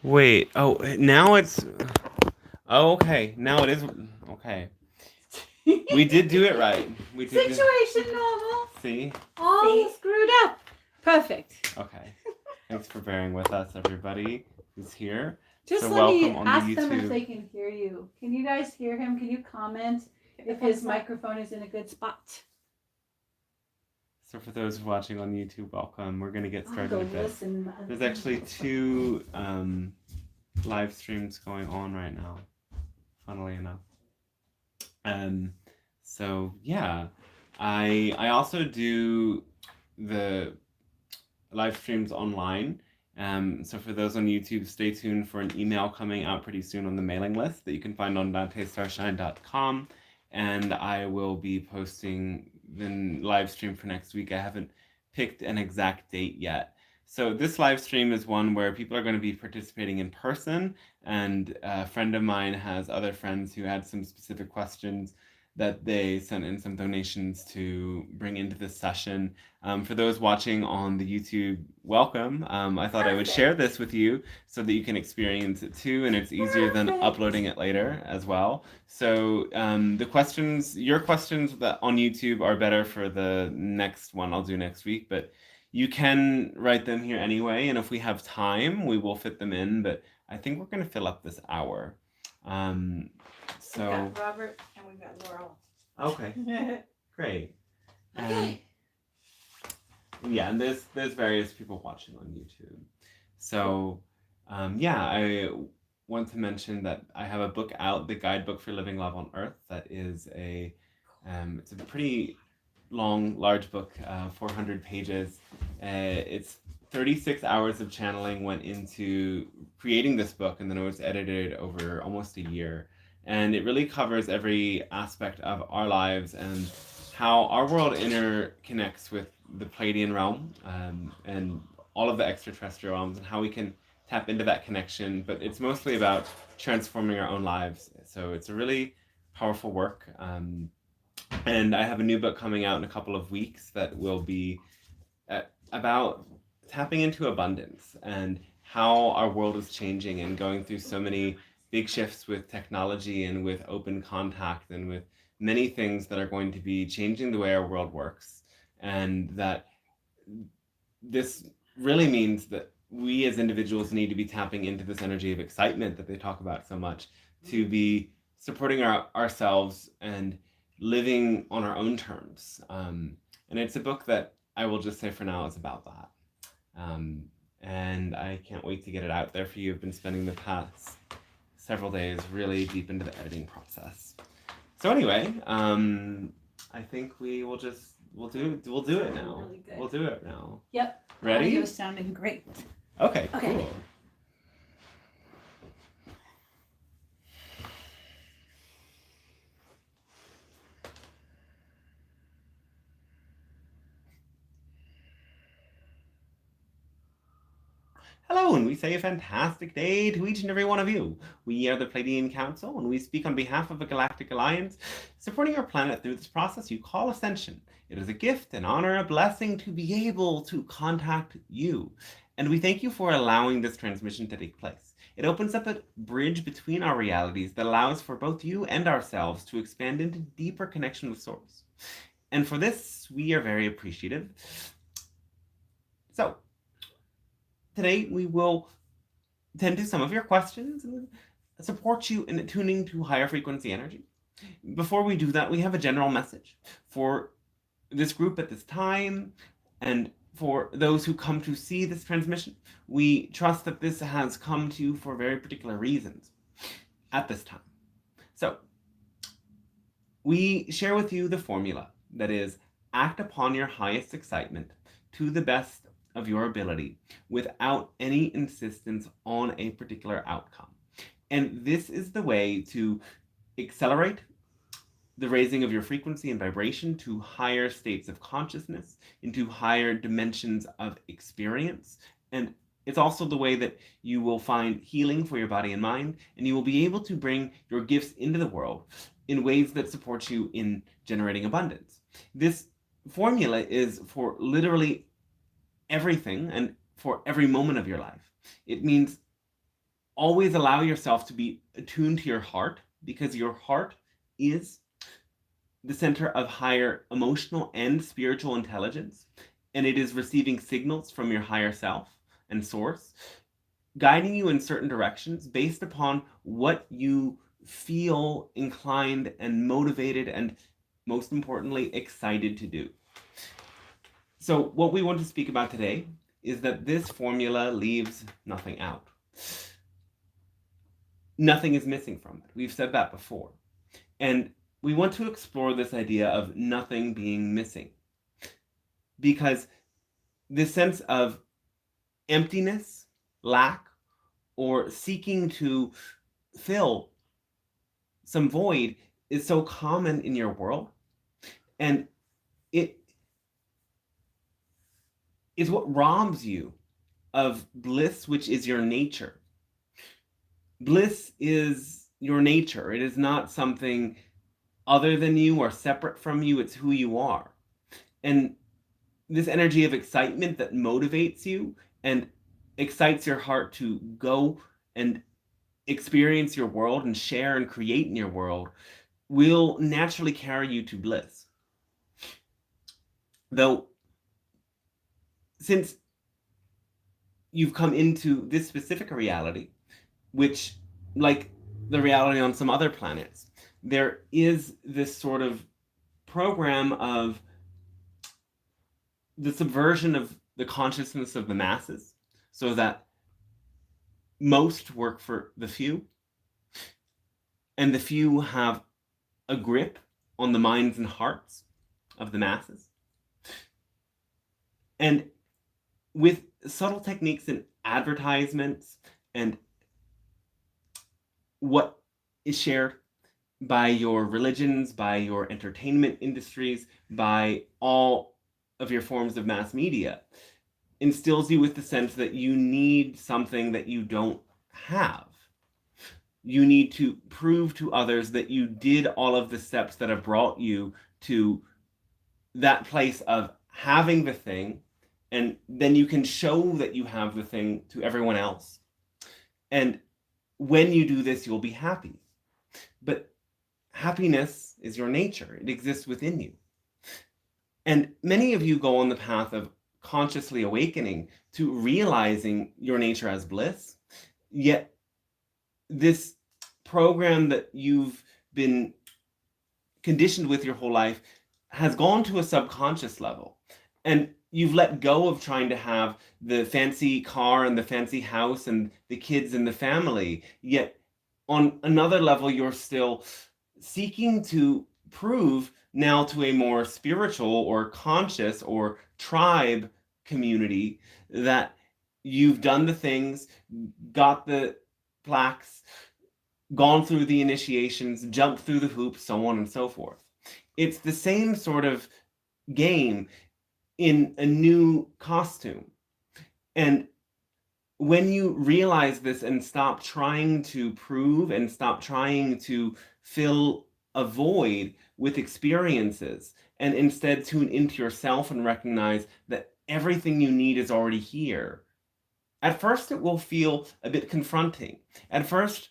Wait. Oh, now it's. Oh, okay. Now it is. Okay. We did do it right. We did. Situation normal. See? All screwed up. Perfect. Okay. Thanks for bearing with us, everybody who's here. Just So let me welcome on the ask them if YouTube. they can hear you. Can you guys hear him? Can you comment if his microphone is in a good spot? So for those watching on YouTube, welcome. We're gonna get started I'll a go bit. listen. There's actually two live streams going on right now, funnily enough. So yeah, I also do the live streams online. So for those on YouTube, stay tuned for an email coming out pretty soon on the mailing list that you can find on DanteStarshine.com. And I will be posting the live stream for next week. I haven't picked an exact date yet. So this live stream is one where people are going to be participating in person, and a friend of mine has other friends who had some specific questions that they sent in some donations to bring into this session. For those watching on the YouTube, welcome. I thought I would share this with you so that you can experience it too, and it's easier than uploading it later as well. So your questions that on YouTube are better for the next one I'll do next week, but you can write them here anyway, and if we have time, we will fit them in, but I think we're going to fill up this hour. We've got Robert and we've got Laurel. Okay, great. Okay. Yeah, and there's various people watching on YouTube. So, yeah, I want to mention that I have a book out, The Guidebook for Living Love on Earth. That is it's a pretty long, large book, 400 pages. It's 36 hours of channeling went into creating this book, and then it was edited over almost a year. And it really covers every aspect of our lives and how our world interconnects with the Pleiadian realm, and all of the extraterrestrial realms, and how we can tap into that connection. But it's mostly about transforming our own lives. So it's a really powerful work. And I have a new book coming out in a couple of weeks that will be about tapping into abundance and how our world is changing and going through so many big shifts with technology and with open contact and with many things that are going to be changing the way our world works. And that this really means that we as individuals need to be tapping into this energy of excitement that they talk about so much, to be supporting ourselves and living on our own terms. And it's a book that I will just say for now is about that. And I can't wait to get it out there for you. I've been spending the past several days really deep into the editing process. So anyway, I think we'll do it now. Really good. We'll do it now. Yep. Ready? Audio sounding great. Okay. Okay. Cool. Hello, and we say a fantastic day to each and every one of you. We are the Pleiadian Council, and we speak on behalf of a galactic alliance, supporting our planet through this process you call Ascension. It is a gift, an honor, a blessing to be able to contact you. And we thank you for allowing this transmission to take place. It opens up a bridge between our realities that allows for both you and ourselves to expand into deeper connection with Source. And for this, we are very appreciative. So, today we will tend to some of your questions and support you in attuning to higher frequency energy. Before we do that, we have a general message for this group at this time, and for those who come to see this transmission. We trust that this has come to you for very particular reasons at this time. So, we share with you the formula that is, act upon your highest excitement to the best of your ability without any insistence on a particular outcome. And this is the way to accelerate the raising of your frequency and vibration to higher states of consciousness, into higher dimensions of experience. And it's also the way that you will find healing for your body and mind, and you will be able to bring your gifts into the world in ways that support you in generating abundance. This formula is for literally everything and for every moment of your life. It means always allow yourself to be attuned to your heart, because your heart is the center of higher emotional and spiritual intelligence, and it is receiving signals from your higher self and source, guiding you in certain directions based upon what you feel inclined and motivated and, most importantly, excited to do. So what we want to speak about today is that this formula leaves nothing out. Nothing is missing from it. We've said that before. And we want to explore this idea of nothing being missing, because this sense of emptiness, lack, or seeking to fill some void is so common in your world, and it is what robs you of bliss, which is your nature. Bliss is your nature. It is not something other than you or separate from you. It's who you are. And this energy of excitement that motivates you and excites your heart to go and experience your world and share and create in your world will naturally carry you to bliss. Though, since you've come into this specific reality, which, like the reality on some other planets, there is this sort of program of the subversion of the consciousness of the masses, so that most work for the few, and the few have a grip on the minds and hearts of the masses. And with subtle techniques in advertisements and what is shared by your religions, by your entertainment industries, by all of your forms of mass media, instills you with the sense that you need something that you don't have. You need to prove to others that you did all of the steps that have brought you to that place of having the thing, and then you can show that you have the thing to everyone else. And when you do this, you'll be happy. But happiness is your nature. It exists within you. And many of you go on the path of consciously awakening to realizing your nature as bliss, yet this program that you've been conditioned with your whole life has gone to a subconscious level, and you've let go of trying to have the fancy car and the fancy house and the kids and the family, yet on another level you're still seeking to prove now to a more spiritual or conscious or tribe community that you've done the things, got the plaques, gone through the initiations, jumped through the hoops, so on and so forth. It's the same sort of game in a new costume. And when you realize this and stop trying to prove and stop trying to fill a void with experiences, and instead tune into yourself and recognize that everything you need is already here, at first it will feel a bit confronting. At first,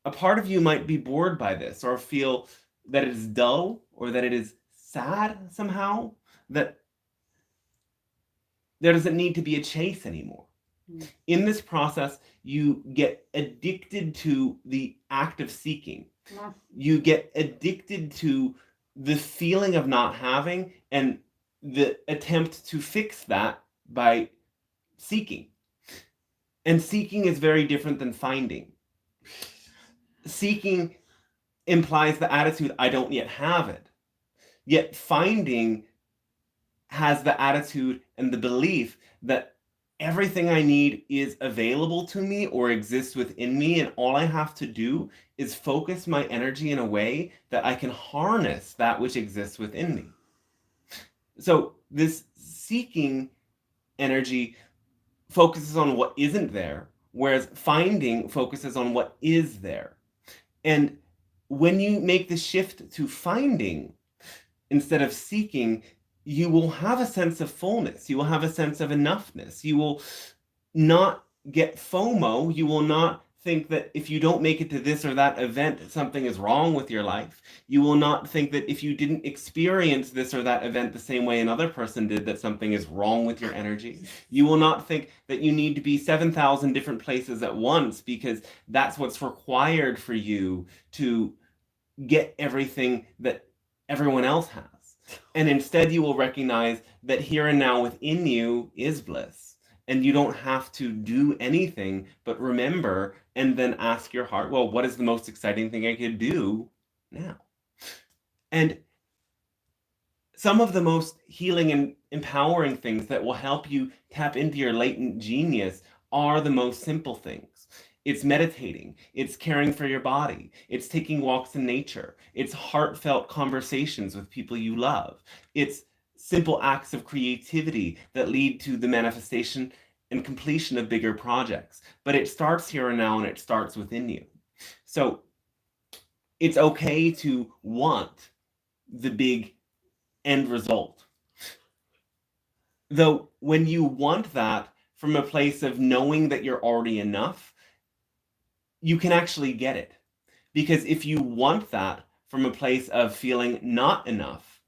a part of you might be bored by this, or feel that it is dull, or that it is sad somehow, that there doesn't need to be a chase anymore. In this process, you get addicted to the act of seeking. You get addicted to the feeling of not having and the attempt to fix that by seeking. And seeking is very different than finding. Seeking implies the attitude, I don't yet have it. Yet finding has the attitude and the belief that everything I need is available to me or exists within me, and all I have to do is focus my energy in a way that I can harness that which exists within me. So this seeking energy focuses on what isn't there, whereas finding focuses on what is there. And when you make the shift to finding instead of seeking, you will have a sense of fullness. You will have a sense of enoughness. You will not get FOMO. You will not think that if you don't make it to this or that event, something is wrong with your life. You will not think that if you didn't experience this or that event the same way another person did, that something is wrong with your energy. You will not think that you need to be 7,000 different places at once because that's what's required for you to get everything that everyone else has. And instead, you will recognize that here and now within you is bliss. And you don't have to do anything but remember and then ask your heart, well, what is the most exciting thing I could do now? And some of the most healing and empowering things that will help you tap into your latent genius are the most simple things. It's meditating, it's caring for your body, it's taking walks in nature, it's heartfelt conversations with people you love, it's simple acts of creativity that lead to the manifestation and completion of bigger projects. But it starts here and now, and it starts within you. So it's okay to want the big end result. Though when you want that from a place of knowing that you're already enough, you can actually get it. Because if you want that from a place of feeling not enough,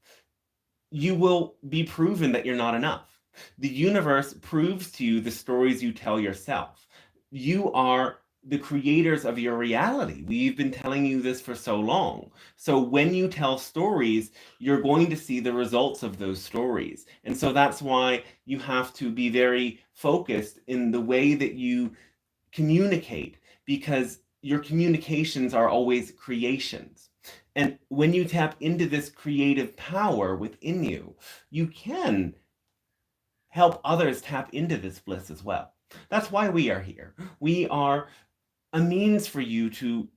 you will be proven that you're not enough. The universe proves to you the stories you tell yourself. You are the creators of your reality. We've been telling you this for so long. So when you tell stories, you're going to see the results of those stories. And so that's why you have to be very focused in the way that you communicate, because your communications are always creations. And when you tap into this creative power within you, you can help others tap into this bliss as well. That's why we are here. We are a means for you to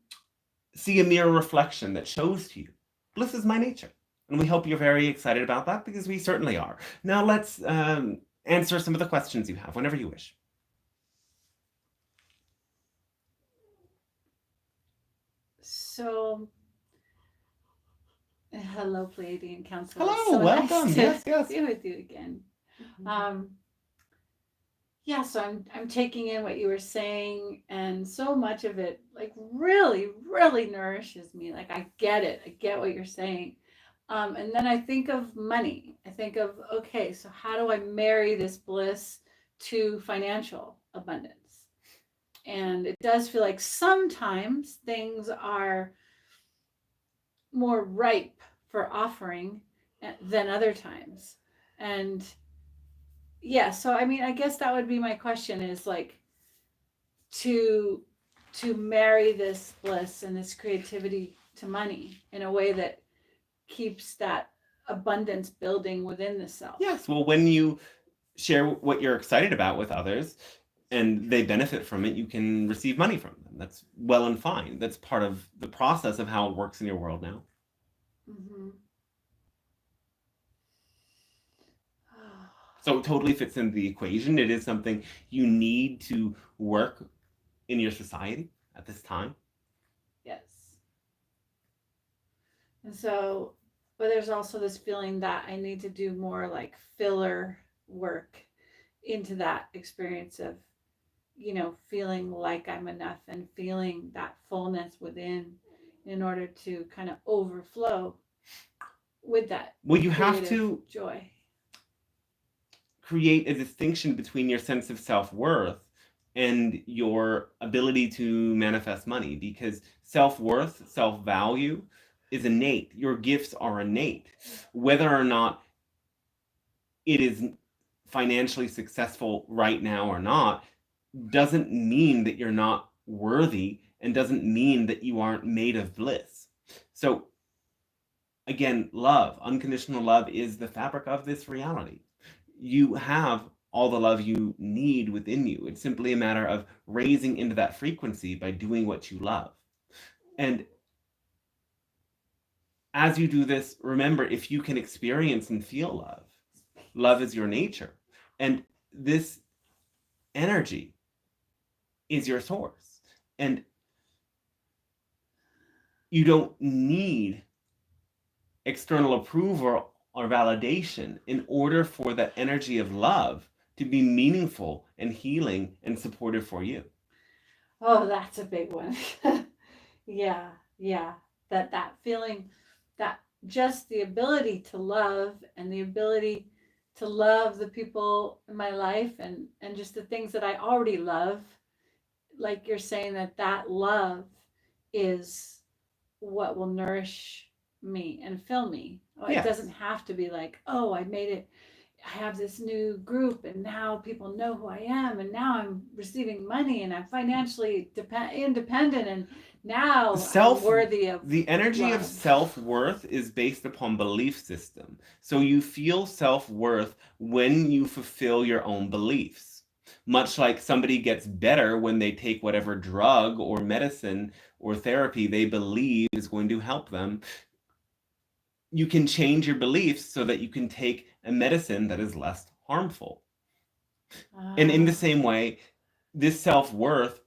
see a mirror reflection that shows to you, bliss is my nature. And we hope you're very excited about that, because we certainly are. Now let's answer some of the questions you have whenever you wish. So, hello, Pleiadian Council. Hello, So welcome. Nice to Yes. be with you again. Yeah, so I'm taking in what you were saying, and so much of it like really, really nourishes me. Like I get it. I get what you're saying. And then I think of money. I think of, okay, so how do I marry this bliss to financial abundance? And it does feel like sometimes things are more ripe for offering than other times. And yeah, so I mean, I guess that would be my question, is like to marry this bliss and this creativity to money in a way that keeps that abundance building within the self. Yes. Well, when you share what you're excited about with others and they benefit from it, you can receive money from them. That's well and fine. That's part of the process of how it works in your world now. Mm-hmm. So it totally fits into the equation. It is something you need to work in your society at this time. Yes. And so, but there's also this feeling that I need to do more like filler work into that experience of, you know, feeling like I'm enough and feeling that fullness within in order to kind of overflow with that. Well, you have to joy. Create a distinction between your sense of self-worth and your ability to manifest money, because self-worth, self-value is innate. Your gifts are innate. Whether or not it is financially successful right now or not doesn't mean that you're not worthy, and doesn't mean that you aren't made of bliss. So again, love, unconditional love, is the fabric of this reality. You have all the love you need within you. It's simply a matter of raising into that frequency by doing what you love. And as you do this, remember, if you can experience and feel love, love is your nature. And this energy is your source. And you don't need external approval or validation in order for that energy of love to be meaningful and healing and supportive for you. Oh, that's a big one. Yeah, yeah. That feeling, that just the ability to love and the ability to love the people in my life and just the things that I already love. Like you're saying that love is what will nourish me and fill me. Oh, it Yes. doesn't have to be like, oh, I made it. I have this new group, and now people know who I am, and now I'm receiving money, and I'm financially independent, and now I'm worthy of The energy of love. self-worth is based upon belief system. So you feel self-worth when you fulfill your own beliefs. Much like somebody gets better when they take whatever drug or medicine or therapy they believe is going to help them. You can change your beliefs so that you can take a medicine that is less harmful. And in the Ah, same way, this self-worth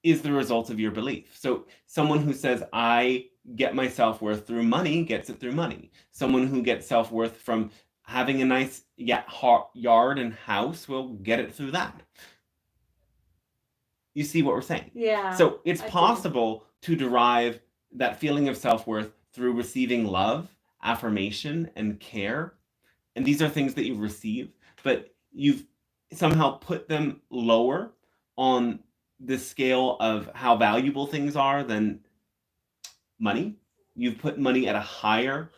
is the result of your belief. So someone who says, I get my self-worth through money, gets it through money. Someone who gets self-worth from having a nice yard and house will get it through that. You see what we're saying? yeah, So it's I do. possible to derive that feeling of self-worth through receiving love, affirmation, and care. And these are things that you receive, but you've somehow put them lower on the scale of how valuable things are than money. You've put money at a higher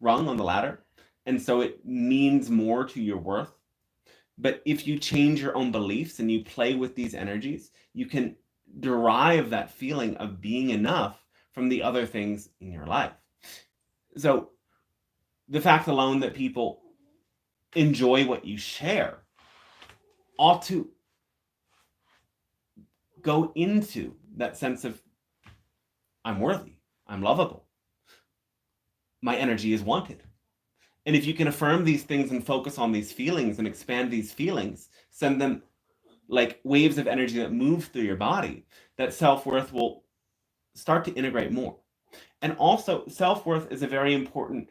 rung on the ladder, and so it means more to your worth. But if you change your own beliefs and you play with these energies, you can derive that feeling of being enough from the other things in your life. So the fact alone that people enjoy what you share ought to go into that sense of I'm worthy, I'm lovable, my energy is wanted. And if you can affirm these things and focus on these feelings and expand these feelings, send them like waves of energy that move through your body, that self-worth will start to integrate more. And also, self-worth is a very important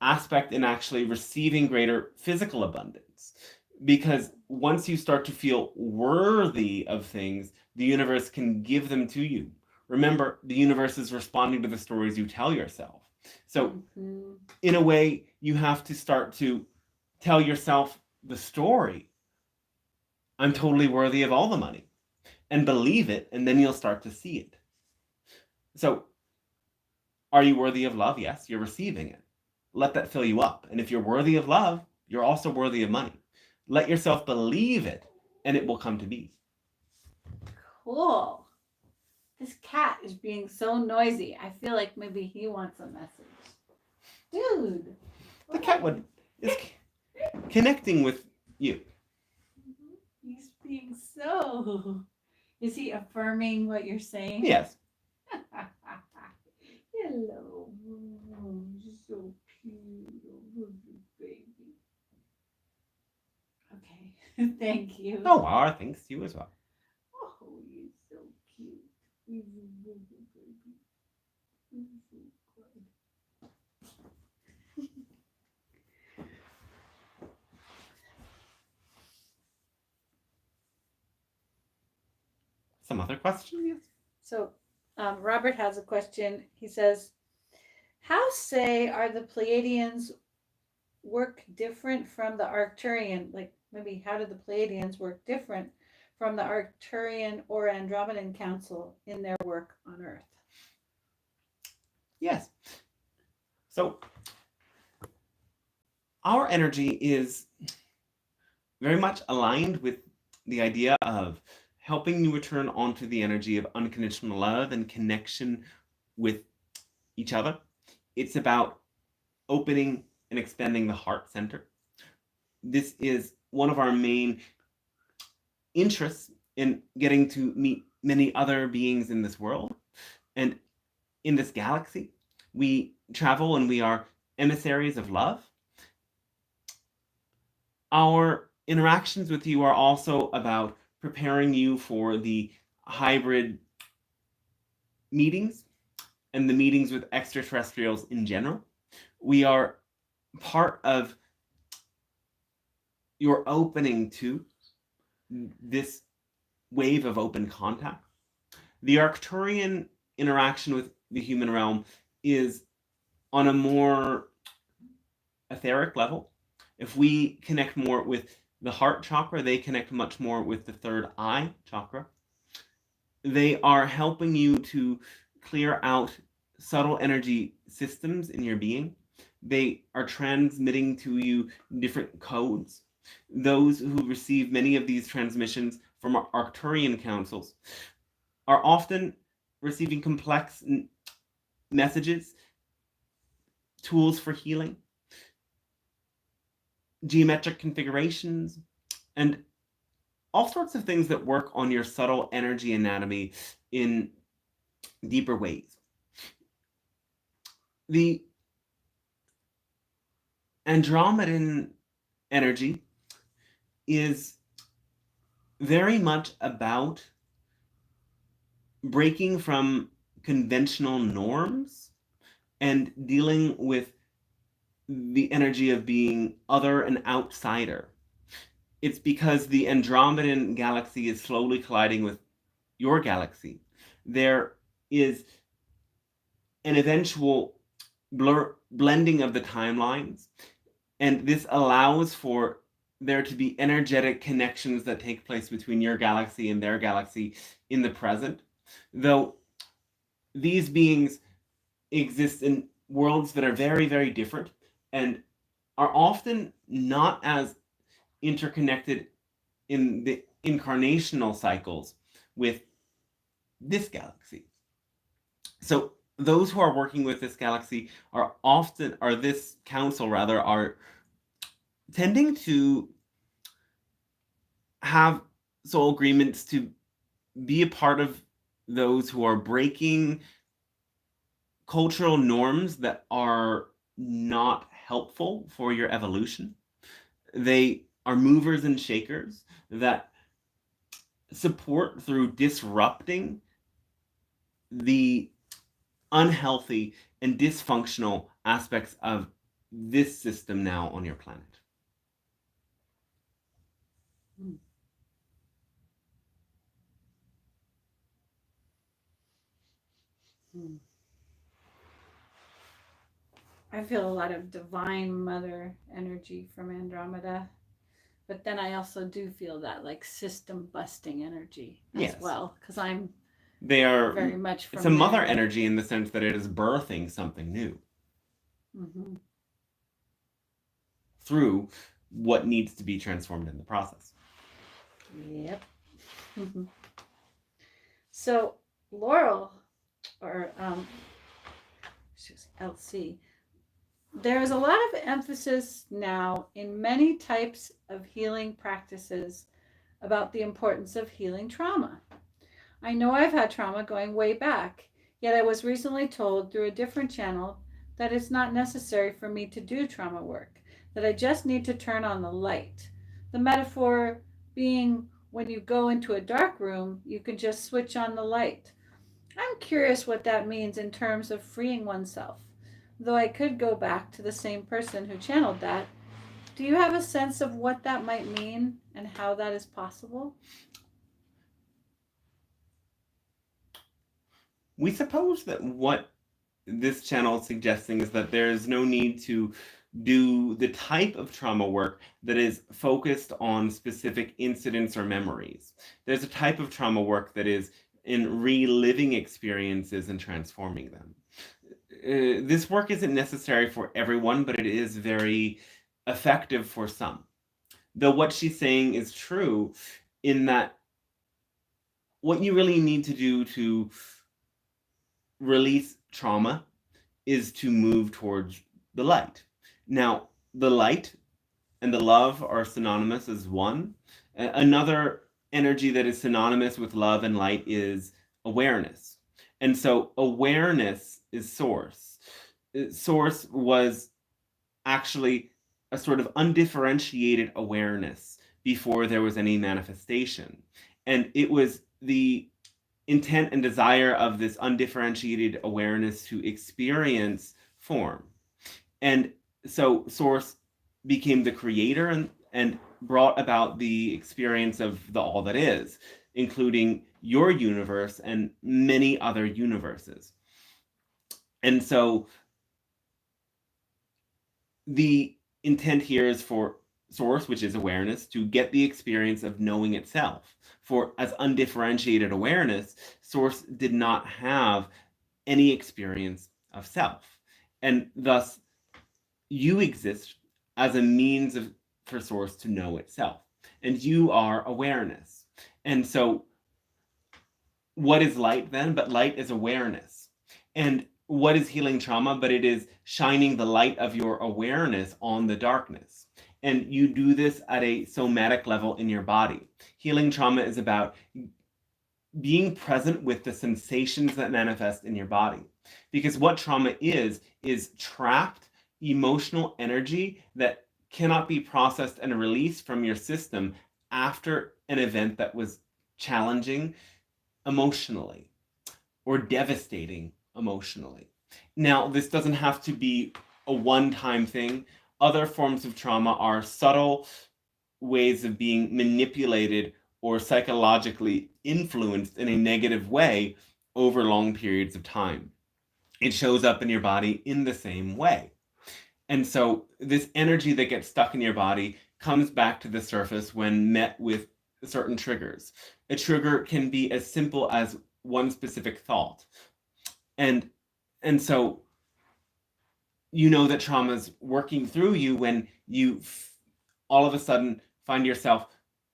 aspect in actually receiving greater physical abundance. Because once you start to feel worthy of things, the universe can give them to you. Remember, the universe is responding to the stories you tell yourself. So, Mhm. in a way, you have to start to tell yourself the story. I'm totally worthy of all the money. And believe it, and then you'll start to see it. So, are you worthy of love? Yes, you're receiving it. Let that fill you up. And if you're worthy of love, you're also worthy of money. Let yourself believe it, and it will come to be. Cool. This cat is being so noisy. I feel like maybe he wants a message. Dude. The cat is connecting with you. He's being so. Is he affirming what you're saying? Yes. Hello. Oh, you're so cute. Oh, baby. Okay. Thank you. Oh, wow, thanks to you as well. Oh, you're so cute. You're so baby. You're so good. Some other questions? So, Robert has a question. He says, how say are the Pleiadians work different from the Arcturian? Like maybe how do the Pleiadians work different from the Arcturian or Andromedan Council in their work on Earth? Yes. So our energy is very much aligned with the idea of helping you return onto the energy of unconditional love and connection with each other. It's about opening and expanding the heart center. This is one of our main interests in getting to meet many other beings in this world. And in this galaxy, we travel and we are emissaries of love. Our interactions with you are also about preparing you for the hybrid meetings and the meetings with extraterrestrials in general. We are part of you're opening to this wave of open contact. The Arcturian interaction with the human realm is on a more etheric level. If we connect more with the heart chakra, they connect much more with the third eye chakra. They are helping you to clear out subtle energy systems in your being. They are transmitting to you different codes. Those who receive many of these transmissions from our Arcturian councils are often receiving complex messages, tools for healing, geometric configurations, and all sorts of things that work on your subtle energy anatomy in deeper ways. The Andromedan energy is very much about breaking from conventional norms and dealing with the energy of being other and outsider. It's because the Andromedan galaxy is slowly colliding with your galaxy. There is an eventual blending of the timelines, and this allows for there to be energetic connections that take place between your galaxy and their galaxy in the present, though these beings exist in worlds that are very, very different and are often not as interconnected in the incarnational cycles with this galaxy. So those who are working with this galaxy this council rather, are tending to have soul agreements to be a part of those who are breaking cultural norms that are not helpful for your evolution. They are movers and shakers that support through disrupting the unhealthy and dysfunctional aspects of this system now on your planet. I feel a lot of divine mother energy from Andromeda, but then I also do feel that like system busting energy as Yes. well, because I'm They are very much from it's a mother there. energy in the sense that it is birthing something new Mhm. through what needs to be transformed in the process. Yep. So Laurel, or LC, there is a lot of emphasis now in many types of healing practices about the importance of healing trauma. I know I've had trauma going way back, yet I was recently told through a different channel that it's not necessary for me to do trauma work, that I just need to turn on the light. The metaphor being when you go into a dark room, you can just switch on the light. I'm curious what that means in terms of freeing oneself. Though I could go back to the same person who channeled that, do you have a sense of what that might mean and how that is possible? We suppose that what this channel is suggesting is that there is no need to do the type of trauma work that is focused on specific incidents or memories. There's a type of trauma work that is in reliving experiences and transforming them. This work isn't necessary for everyone, but it is very effective for some. Though what she's saying is true in that what you really need to do to release trauma is to move towards the light. Now, the light and the love are synonymous as one. Another energy that is synonymous with love and light is awareness. And so awareness is source. Source was actually a sort of undifferentiated awareness before there was any manifestation. And it was the intent and desire of this undifferentiated awareness to experience form. And so source became the creator, and brought about the experience of the all that is, including your universe and many other universes. And so the intent here is for source, which is awareness, to get the experience of knowing itself. For as undifferentiated awareness, source did not have any experience of self. And thus, you exist as a means for source to know itself. And you are awareness. And so, what is light then? But light is awareness. And what is healing trauma? But it is shining the light of your awareness on the darkness. And you do this at a somatic level in your body. Healing trauma is about being present with the sensations that manifest in your body. Because what trauma is trapped emotional energy that cannot be processed and released from your system after an event that was challenging emotionally or devastating emotionally. Now, this doesn't have to be a one-time thing. Other forms of trauma are subtle ways of being manipulated or psychologically influenced in a negative way over long periods of time. It shows up in your body in the same way. And so this energy that gets stuck in your body comes back to the surface when met with certain triggers. A trigger can be as simple as one specific thought. And so you know that trauma is working through you when you all of a sudden find yourself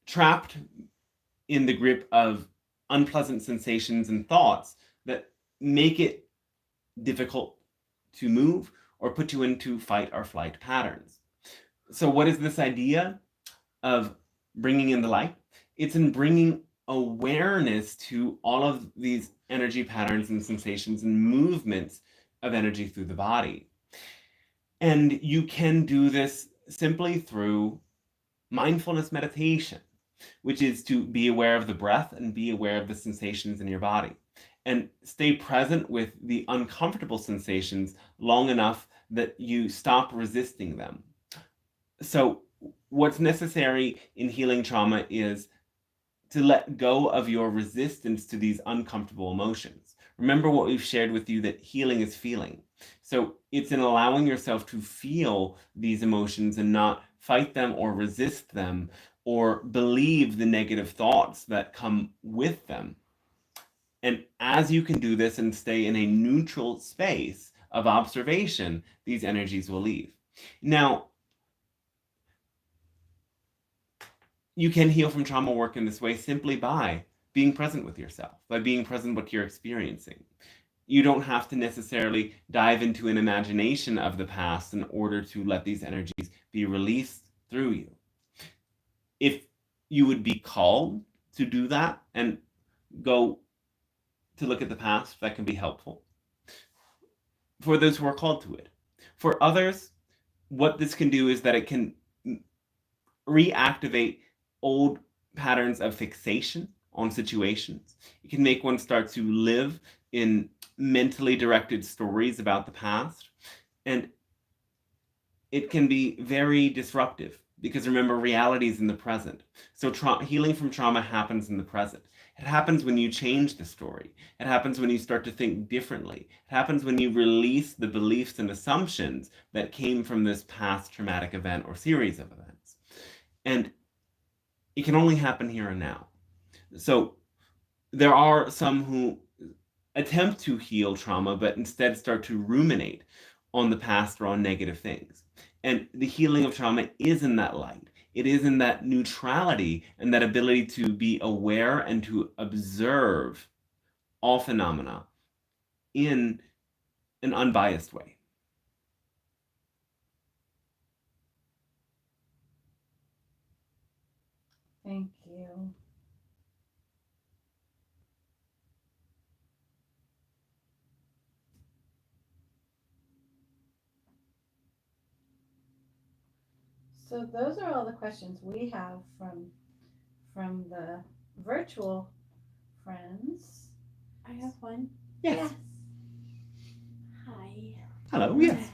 trapped in the grip of unpleasant sensations and thoughts that make it difficult to move or put you into fight or flight patterns. So what is this idea of bringing in the light? It's in bringing awareness to all of these energy patterns and sensations and movements of energy through the body. And you can do this simply through mindfulness meditation, which is to be aware of the breath and be aware of the sensations in your body and stay present with the uncomfortable sensations long enough that you stop resisting them. So what's necessary in healing trauma is to let go of your resistance to these uncomfortable emotions. Remember what we've shared with you, that healing is feeling. So it's in allowing yourself to feel these emotions and not fight them or resist them or believe the negative thoughts that come with them. And as you can do this and stay in a neutral space of observation, these energies will leave. Now, you can heal from trauma work in this way simply by being present with yourself, by being present with what you're experiencing. You don't have to necessarily dive into an imagination of the past in order to let these energies be released through you. If you would be called to do that and go to look at the past, that can be helpful for those who are called to it. For others, what this can do is that it can reactivate old patterns of fixation on situations. It can make one start to live in mentally directed stories about the past. And it can be very disruptive because remember, reality is in the present. So healing from trauma happens in the present. It happens when you change the story. It happens when you start to think differently. It happens when you release the beliefs and assumptions that came from this past traumatic event or series of events. And it can only happen here and now. So there are some who attempt to heal trauma, but instead start to ruminate on the past or on negative things. And the healing of trauma is in that light. It is in that neutrality and that ability to be aware and to observe all phenomena in an unbiased way. Thank you. So those are all the questions we have from the virtual friends. I have one. Yes. Hi. Hello, yes.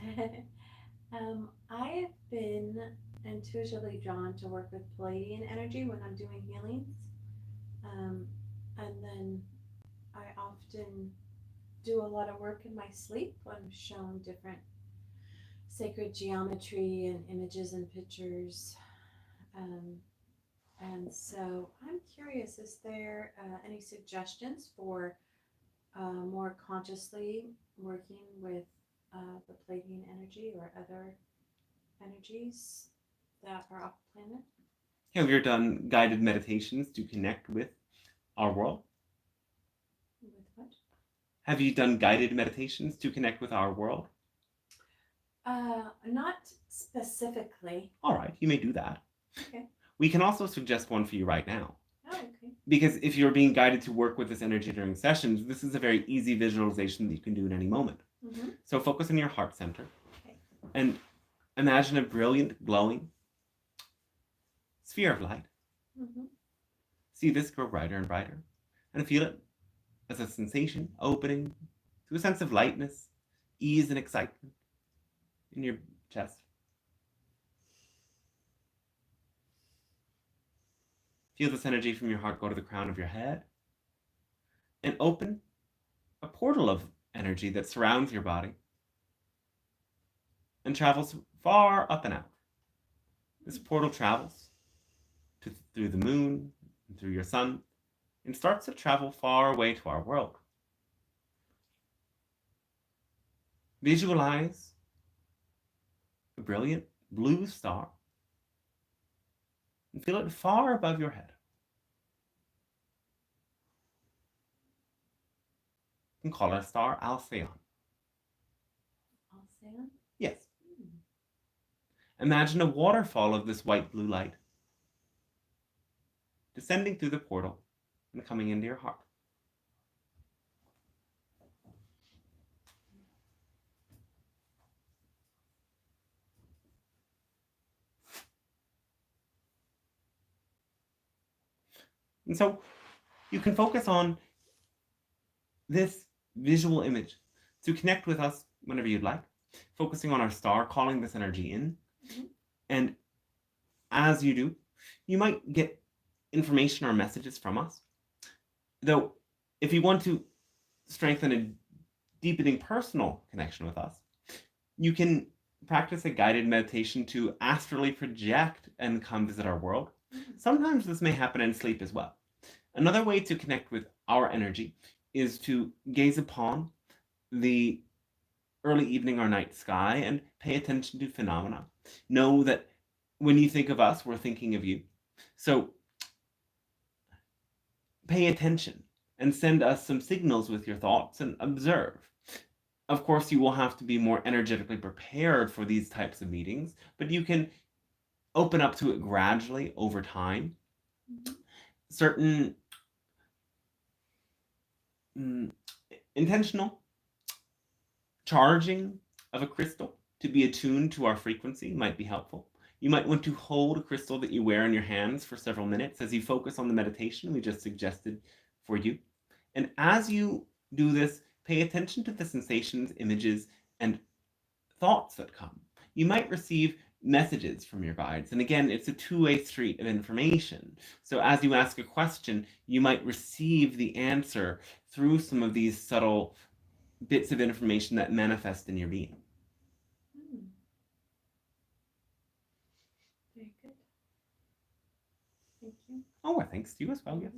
I've been intuitively drawn to work with Pleiadian energy when I'm doing healings. And then I often do a lot of work in my sleep. I'm shown different sacred geometry and images and pictures. Um, and so I'm curious, is there any suggestions for more consciously working with the Pleiadian energy or other energies that are off planet? Have you ever done guided meditations to connect with our world? With what? Have you done guided meditations to connect with our world? Not specifically. All right, you may do that. Okay. We can also suggest one for you right now. Oh, okay. Because if you're being guided to work with this energy during sessions, this is a very easy visualization that you can do at any moment. Mm-hmm. So focus on your heart center. Okay. And imagine a brilliant, glowing sphere of light. Mm-hmm. See this grow brighter and brighter. And feel it as a sensation opening to a sense of lightness, ease, and excitement in your chest. Feel this energy from your heart go to the crown of your head and open a portal of energy that surrounds your body and travels far up and out. This portal travels through the moon and through your sun and starts to travel far away to our world. Visualize a brilliant blue star and feel it far above your head. You can call it a star Alcyon. Alcyon? Yes. Imagine a waterfall of this white blue light descending through the portal and coming into your heart. And so you can focus on this visual image to connect with us whenever you'd like, focusing on our star, calling this energy in. Mm-hmm. And as you do, you might get information or messages from us. Though, if you want to strengthen a deepening personal connection with us, you can practice a guided meditation to astrally project and come visit our world. Sometimes this may happen in sleep as well. Another way to connect with our energy is to gaze upon the early evening or night sky and pay attention to phenomena. Know that when you think of us, we're thinking of you. So pay attention and send us some signals with your thoughts and observe. Of course, you will have to be more energetically prepared for these types of meetings, but you can open up to it gradually over time. Mm-hmm. Certain intentional charging of a crystal to be attuned to our frequency might be helpful. You might want to hold a crystal that you wear in your hands for several minutes as you focus on the meditation we just suggested for you. And as you do this, pay attention to the sensations, images, and thoughts that come. You might receive messages from your guides. And again, it's a two-way street of information. So as you ask a question, you might receive the answer through some of these subtle bits of information that manifest in your being. Very good. Thank you. Oh, well, thanks to you as well, yes.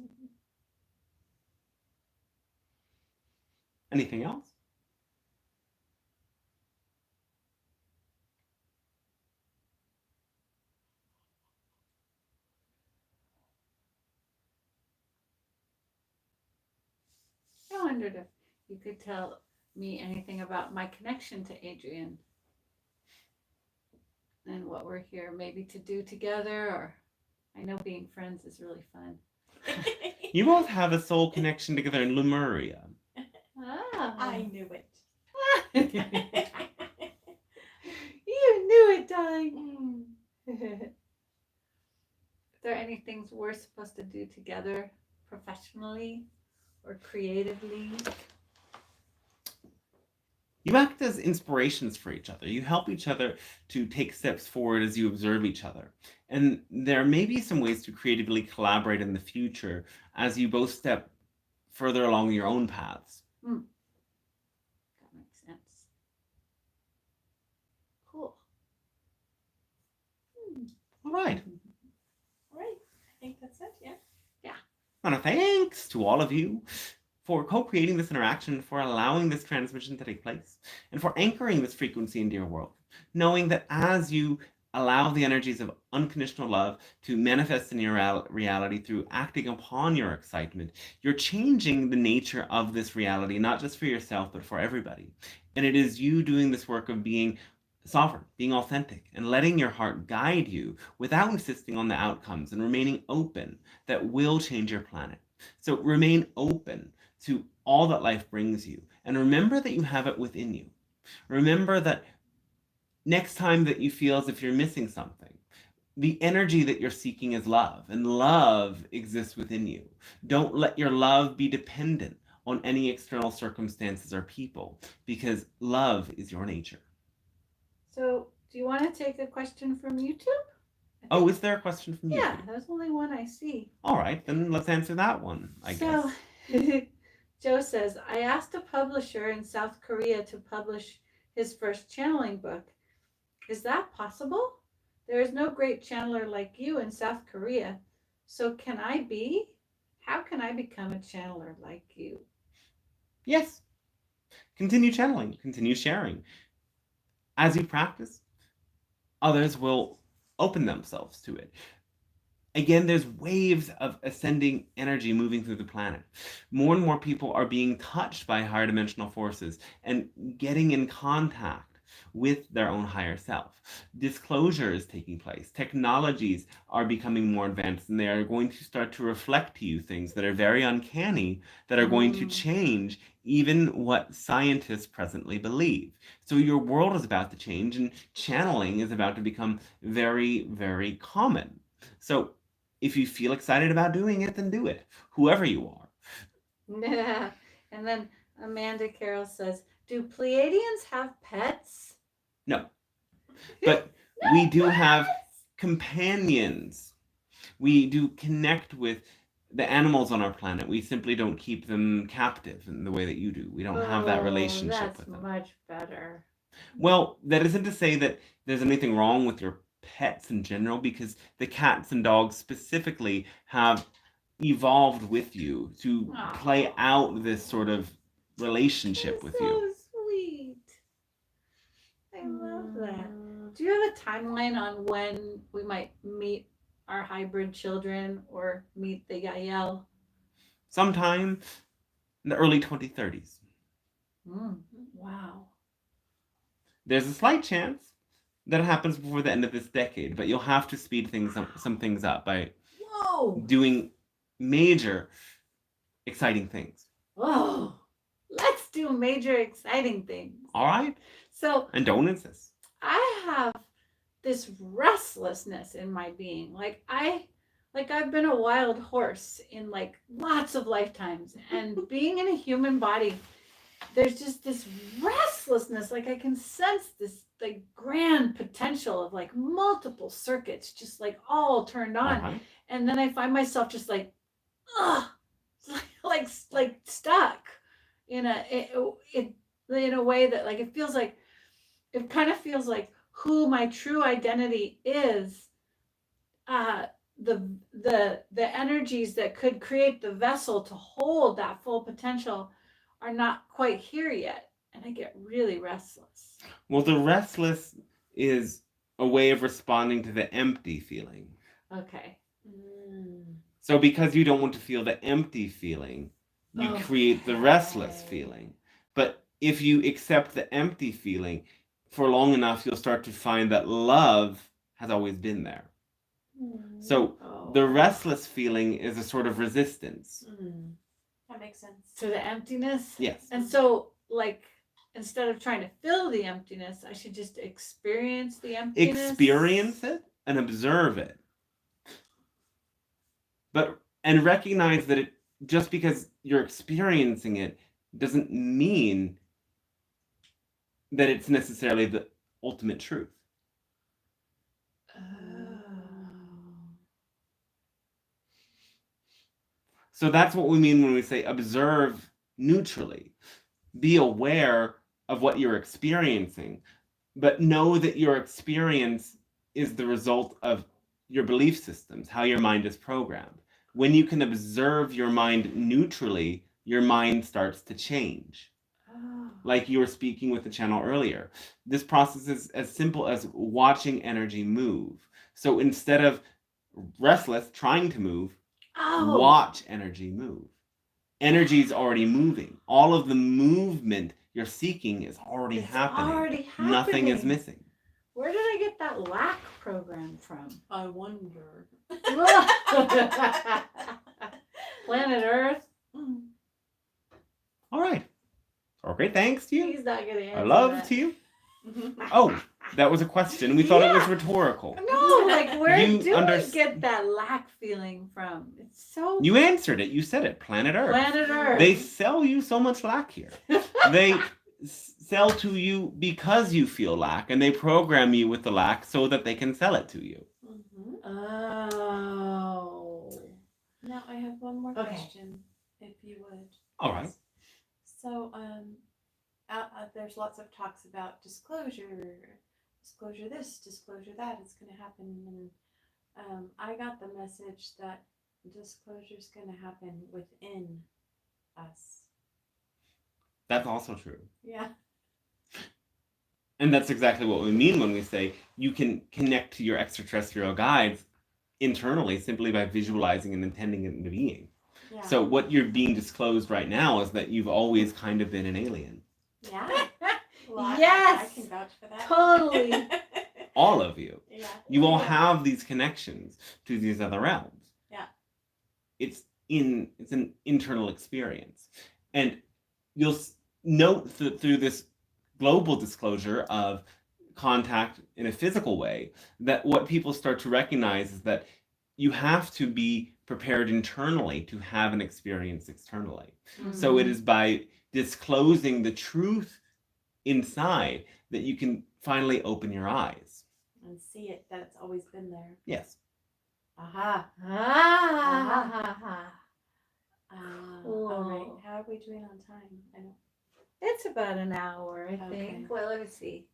Anything else? I wondered if you could tell me anything about my connection to Adrian and what we're here maybe to do together, or I know being friends is really fun. You both have a soul connection together in Lemuria. Ah. I knew it. You knew it, darling. Is there any things we're supposed to do together professionally or creatively? You act as inspirations for each other. You help each other to take steps forward as you observe each other. And there may be some ways to creatively collaborate in the future as you both step further along your own paths. That makes sense. Cool. All right. All right. I think that's it. Yeah. And thanks to all of you for co-creating this interaction, for allowing this transmission to take place, and for anchoring this frequency into your world, knowing that as you allow the energies of unconditional love to manifest in your reality through acting upon your excitement, you're changing the nature of this reality, not just for yourself, but for everybody. And it is you doing this work of being sovereign, being authentic, and letting your heart guide you without insisting on the outcomes and remaining open that will change your planet. So remain open to all that life brings you. And remember that you have it within you. Remember that next time that you feel as if you're missing something, the energy that you're seeking is love, and love exists within you. Don't let your love be dependent on any external circumstances or people, because love is your nature. So, do you want to take a question from YouTube? Oh, is there a question from you? Yeah, there's only one I see. All right, then let's answer that one, I guess. Joe says, I asked a publisher in South Korea to publish his first channeling book. Is that possible? There is no great channeler like you in South Korea. So can I be? How can I become a channeler like you? Yes. Continue channeling, continue sharing. As you practice, others will open themselves to it. Again, there's waves of ascending energy moving through the planet. More and more people are being touched by higher dimensional forces and getting in contact with their own higher self. Disclosure is taking place. Technologies are becoming more advanced, and they are going to start to reflect to you things that are very uncanny, that are going to change even what scientists presently believe. So your world is about to change, and channeling is about to become very, very common. So if you feel excited about doing it, then do it, whoever you are. Yeah. And then Amanda Carroll says, do Pleiadians have pets? No. But we do have companions. We do connect with the animals on our planet. We simply don't keep them captive in the way that you do. We don't have that relationship with them. That's much better. Well, that isn't to say that there's anything wrong with your pets in general, because the cats and dogs specifically have evolved with you to play out this sort of relationship with you. So sweet. I love that. Do you have a timeline on when we might meet our hybrid children or meet the Yael? Sometime in the early 2030s. Wow. There's a slight chance that it happens before the end of this decade, but you'll have to speed some things up by doing major exciting things. Whoa. Let's do major exciting things. All right? So, and don't insist. I have this restlessness in my being. Like I've been a wild horse in like lots of lifetimes, and being in a human body, there's just this restlessness. Like I can sense this like grand potential of like multiple circuits just like all turned on. And then I find myself just like like stuck in a way that like it kind of feels like who my true identity is. The energies that could create the vessel to hold that full potential are not quite here yet, and I get really restless. Well, the restless is a way of responding to the empty feeling. Okay. So because you don't want to feel the empty feeling, you create the restless feeling. But if you accept the empty feeling for long enough, you'll start to find that love has always been there. So the restless feeling is a sort of resistance. That makes sense. To the emptiness? Yes. And so, like, instead of trying to fill the emptiness, I should just experience the emptiness? Experience it and observe it. And recognize that it, just because you're experiencing it doesn't mean that it's necessarily the ultimate truth. So that's what we mean when we say observe neutrally. Be aware of what you're experiencing, but know that your experience is the result of your belief systems, how your mind is programmed. When you can observe your mind neutrally, your mind starts to change. Like you were speaking with the channel earlier. This process is as simple as watching energy move. So instead of restless, trying to move, watch energy move. Energy is already moving. All of the movement you're seeking is already happening. Nothing is missing. Where did I get that lack program from? I wonder. Planet Earth. All right. Okay, thanks to you. He's not gonna answer I love that. to you. Oh, that was a question. We thought it was rhetorical. No, like where You do I underst- get that lack feeling from? It's so You answered it. You said it. Planet Earth. Planet Earth. They sell you so much lack here. They sell to you because you feel lack, and they program you with the lack so that they can sell it to you. Oh. Now I have one more Okay. question, if you would. All right. So, there's lots of talks about disclosure this, disclosure that, it's going to happen. And I got the message that disclosure is going to happen within us. That's also true. Yeah. And that's exactly what we mean when we say you can connect to your extraterrestrial guides internally simply by visualizing and intending it into being. Yeah. So what you're being disclosed right now is that you've always kind of been an alien. Yeah. Well, I Yes. can vouch for that. Totally. All of you. Yeah. You all Yeah. have these connections to these other realms. Yeah. It's an internal experience. And you'll note through this global disclosure of contact in a physical way that what people start to recognize is that you have to be prepared internally to have an experience externally. So it is by disclosing the truth inside that you can finally open your eyes. And see it, that it's always been there. Yes. Aha. Ah. All right. Cool. How are we doing on time? I don't. It's about an hour, I Okay. think. Well, let me see.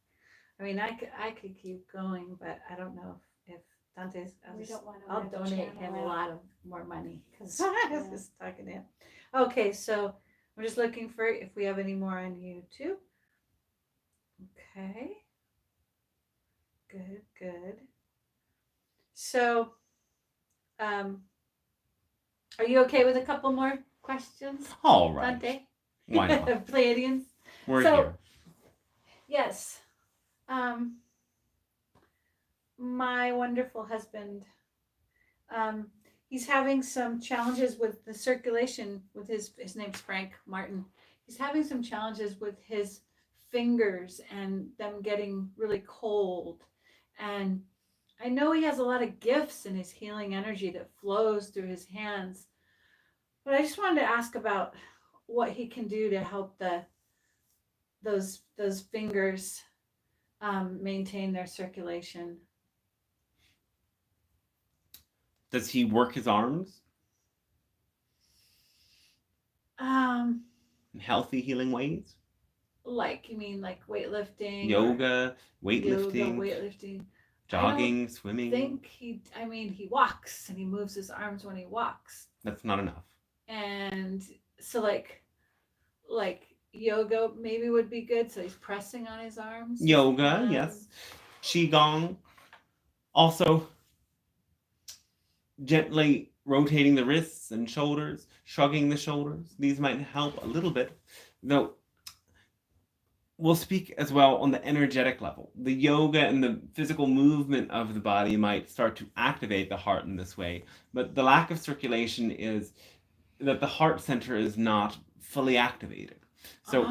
I mean, I could keep going, but I don't know if Dante's. We don't want to. I'll donate him a lot of more money because I was Yeah. just talking to him. Okay, so I'm just looking for if we have any more on YouTube. Okay. Good. So, are you okay with a couple more questions, All right. Dante? Why not? Pleiadians. We're So- here. Yes. My wonderful husband, he's having some challenges with the circulation with his name's Frank Martin. He's having some challenges with his fingers and them getting really cold. And I know he has a lot of gifts in his healing energy that flows through his hands. But I just wanted to ask about what he can do to help those fingers maintain their circulation. Does he work his arms in healthy healing ways? Like you mean like weightlifting, Yoga, weightlifting, weightlifting. jogging, swimming. I mean he walks and he moves his arms when he walks. That's not enough. And so like yoga maybe would be good. So he's pressing on his arms. Yoga, yes. Qigong. Also, gently rotating the wrists and shoulders, shrugging the shoulders. These might help a little bit. Though, we'll speak as well on the energetic level. The yoga and the physical movement of the body might start to activate the heart in this way. But the lack of circulation is that the heart center is not fully activated. So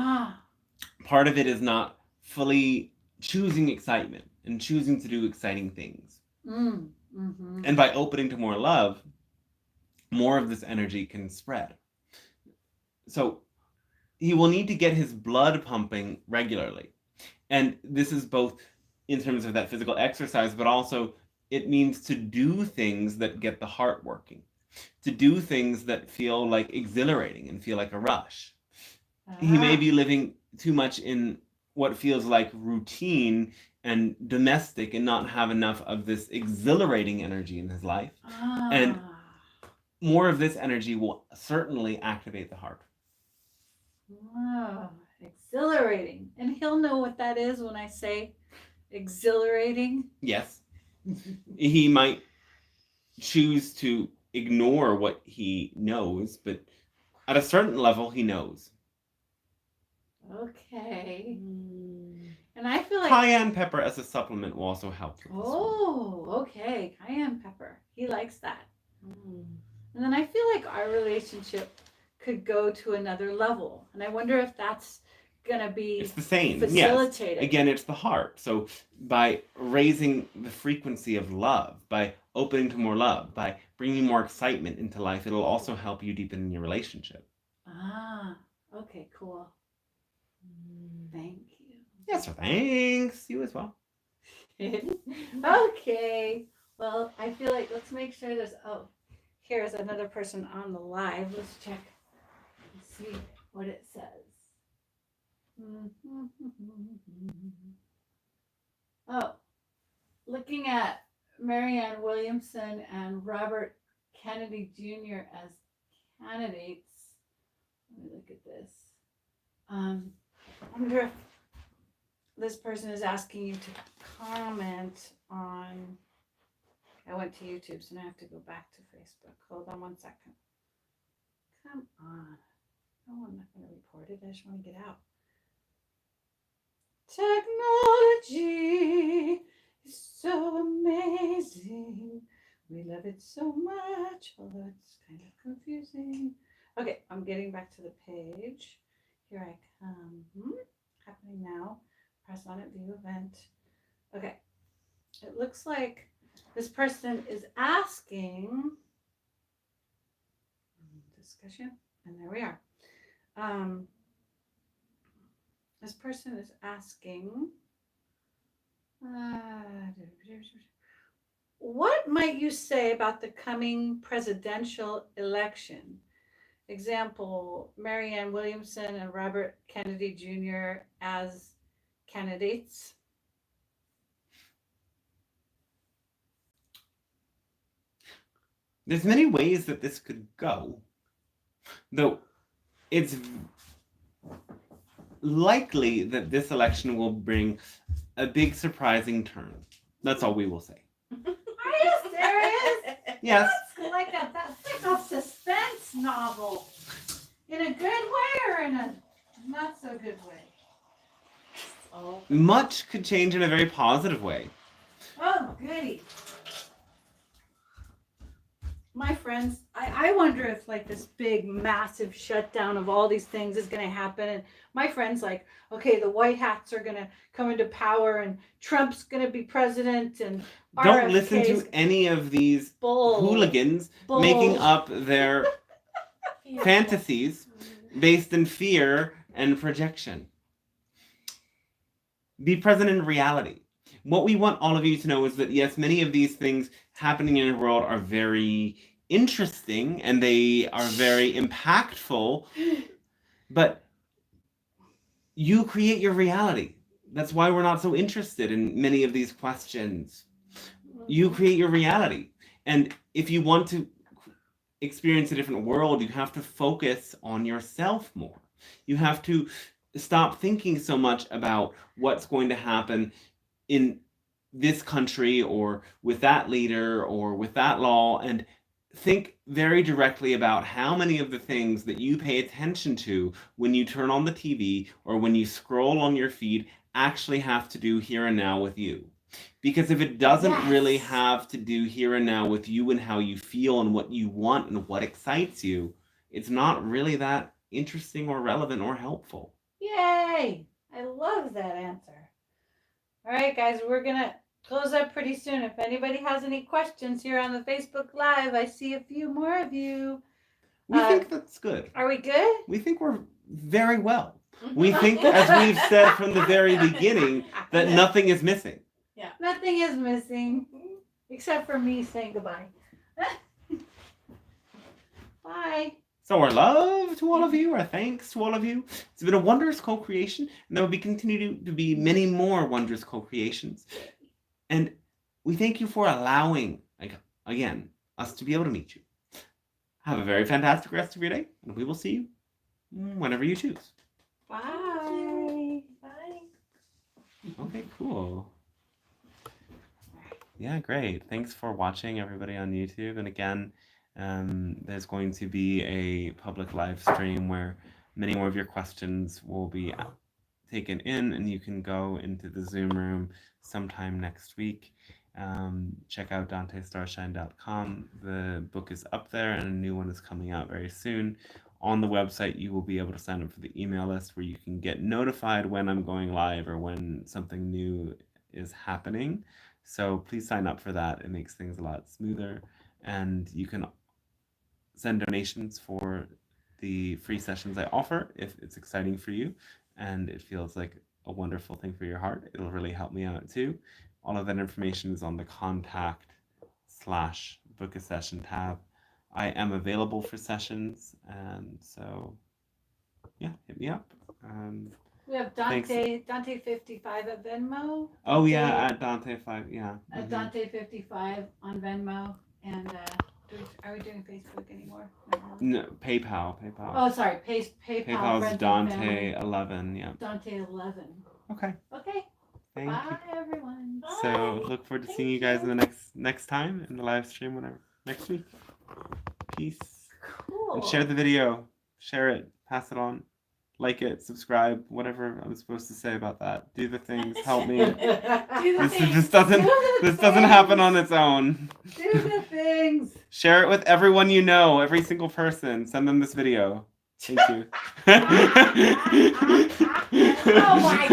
part of it is not fully choosing excitement and choosing to do exciting things. And by opening to more love, more of this energy can spread. So he will need to get his blood pumping regularly. And this is both in terms of that physical exercise, but also it means to do things that get the heart working, to do things that feel like exhilarating and feel like a rush. He may be living too much in what feels like routine and domestic and not have enough of this exhilarating energy in his life. And more of this energy will certainly activate the heart. Wow, exhilarating. And he'll know what that is when I say exhilarating. Yes. He might choose to ignore what he knows, but at a certain level, he knows. Okay. And I feel like Cayenne pepper as a supplement will also help with this one. oh, okay, cayenne pepper. He likes that. And then I feel like our relationship could go to another level. And I wonder if that's gonna be It's the same. Yes. facilitated. Again, it's the heart. So by raising the frequency of love, by opening to more love, by bringing more excitement into life, it'll also help you deepen in your relationship. Okay, cool. Thank you. Yes, sir. Thanks. You as well. Okay. Well, I feel like let's make sure there's here's another person on the live. Let's check and see what it says. Oh, looking at Marianne Williamson and Robert Kennedy Jr. as candidates. Let me look at this. I wonder if this person is asking you to comment on. I went to YouTube, so now I have to go back to Facebook. Hold on one second. Come on. No, I'm not going to report it. I just want to get out. Technology is so amazing. We love it so much, although it's kind of confusing. Okay, I'm getting back to the page. Here I come. Happening now. Press on it, view event. Okay. It looks like this person is asking discussion, and there we are. This person is asking, what might you say about the coming presidential election? Example, Marianne Williamson and Robert Kennedy Jr. as candidates. There's many ways that this could go, though it's likely that this election will bring a big surprising turn. That's all we will say. Are you serious? Yes. That's like a suspense novel. In a good way or in a not so good way? Oh. Much could change in a very positive way. Oh, goody. My friends, I wonder if like this big massive shutdown of all these things is going to happen. And my friends like, okay, the white hats are going to come into power and Trump's going to be president and Don't listen to any of these hooligans making up their fantasies based in fear and projection. Be present in reality. What we want all of you to know is that, yes, many of these things happening in the world are very interesting and they are very impactful, but you create your reality. That's why we're not so interested in many of these questions. You create your reality. And if you want to experience a different world, you have to focus on yourself more. You have to stop thinking so much about what's going to happen in this country or with that leader or with that law, and think very directly about how many of the things that you pay attention to when you turn on the TV or when you scroll on your feed actually have to do here and now with you. Because if it doesn't really have to do here and now with you and how you feel and what you want and what excites you, it's not really that interesting or relevant or helpful. Yay! I love that answer. All right, guys, we're going to close up pretty soon. If anybody has any questions here on the Facebook Live, I see a few more of you. We think that's good. Are we good? We think we're very well. We think, as we've said from the very beginning, that nothing is missing. Nothing is missing except for me saying goodbye. Bye. So our love to all of you, our thanks to all of you. It's been a wondrous co-creation, and there will be continue to be many more wondrous co-creations. And we thank you for allowing, again, us to be able to meet you. Have a very fantastic rest of your day, and we will see you whenever you choose. Bye. Bye. Okay, cool. Yeah, great. Thanks for watching, everybody on YouTube. And again, there's going to be a public live stream where many more of your questions will be taken in, and you can go into the Zoom room sometime next week. Check out DanteStarshine.com. The book is up there, and a new one is coming out very soon. On the website, you will be able to sign up for the email list where you can get notified when I'm going live or when something new is happening. So please sign up for that. It makes things a lot smoother. And you can send donations for the free sessions I offer if it's exciting for you and it feels like a wonderful thing for your heart. It'll really help me out too. All of that information is on the contact/book a session tab. I am available for sessions, and so yeah, hit me up. We have Dante 55 at Venmo. Oh yeah, at Dante5, yeah. At Dante 55 on Venmo, and are we doing Facebook anymore? No, PayPal. Oh, sorry, PayPal. PayPal is friends and family. Dante11, yeah. Dante 11. Okay. Okay. Thank Bye, you. everyone. So Bye. look forward to Thank seeing you guys in you. the next time in the live stream, whenever next week. Peace. Cool. And share the video. Share it. Pass it on. Like it. Subscribe. Whatever I'm supposed to say about that. Do the things. Help me. Do the things. This doesn't happen on its own. Do the things. Share it with everyone you know. Every single person. Send them this video. Thank you. Oh my